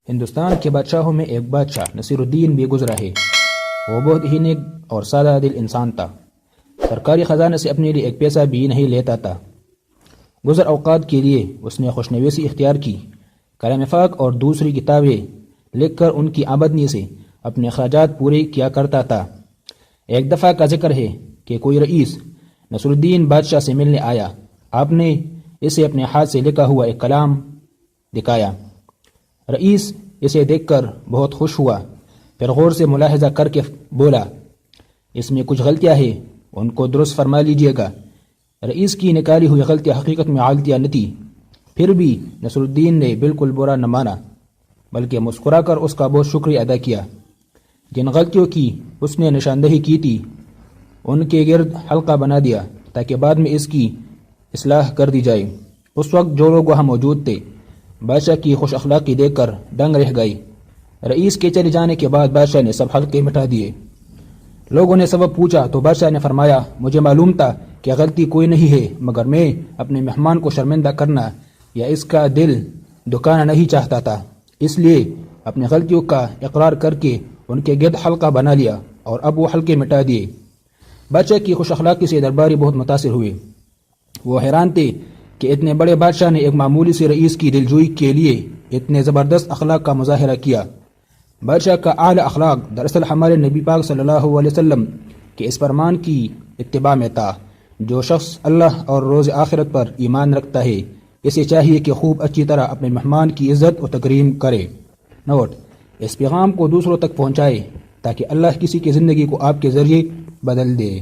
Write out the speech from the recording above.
ہندوستان کے بادشاہوں میں ایک بادشاہ نصیر الدین بھی گزرا ہے۔ وہ بہت ہی نیک اور سادہ دل انسان تھا۔ سرکاری خزانے سے اپنے لیے ایک پیسہ بھی نہیں لیتا تھا۔ گزر اوقات کے لیے اس نے خوشنویسی اختیار کی، کلام پاک اور دوسری کتابیں لکھ کر ان کی آمدنی سے اپنے اخراجات پورے کیا کرتا تھا۔ ایک دفعہ کا ذکر ہے کہ کوئی رئیس نصیر الدین بادشاہ سے ملنے آیا۔ آپ نے اسے اپنے ہاتھ سے لکھا ہوا ایک کلام دکھایا۔ رئیس اسے دیکھ کر بہت خوش ہوا، پھر غور سے ملاحظہ کر کے بولا، اس میں کچھ غلطیاں ہیں، ان کو درست فرما لیجیے گا۔ رئیس کی نکالی ہوئی غلطیاں حقیقت میں غلطیاں نہ تھیں، پھر بھی نصیر الدین نے بالکل برا نہ مانا، بلکہ مسکرا کر اس کا بہت شکریہ ادا کیا۔ جن غلطیوں کی اس نے نشاندہی کی تھی ان کے گرد حلقہ بنا دیا تاکہ بعد میں اس کی اصلاح کر دی جائے۔ اس وقت جو لوگ وہاں موجود تھے بادشاہ کی خوش اخلاقی دیکھ کر دنگ رہ گئی۔ رئیس کے چلے جانے کے بعد بادشاہ نے سب حلقے مٹا دیے۔ لوگوں نے سبب پوچھا تو بادشاہ نے فرمایا، مجھے معلوم تھا کہ غلطی کوئی نہیں ہے، مگر میں اپنے مہمان کو شرمندہ کرنا یا اس کا دل دکھانا نہیں چاہتا تھا، اس لیے اپنی غلطیوں کا اقرار کر کے ان کے گرد حلقہ بنا لیا اور اب وہ حلقے مٹا دیے۔ بادشاہ کی خوش اخلاقی سے درباری بہت متاثر ہوئے۔ وہ حیران تھے کہ اتنے بڑے بادشاہ نے ایک معمولی سے رئیس کی دلجوئی کے لیے اتنے زبردست اخلاق کا مظاہرہ کیا۔ بادشاہ کا اعلیٰ اخلاق دراصل ہمارے نبی پاک صلی اللہ علیہ وسلم کے اس فرمان کی اتباع میں تھا، جو شخص اللہ اور روز آخرت پر ایمان رکھتا ہے اسے چاہیے کہ خوب اچھی طرح اپنے مہمان کی عزت و تکریم کرے۔ نوٹ: اس پیغام کو دوسروں تک پہنچائے تاکہ اللہ کسی کی زندگی کو آپ کے ذریعے بدل دے۔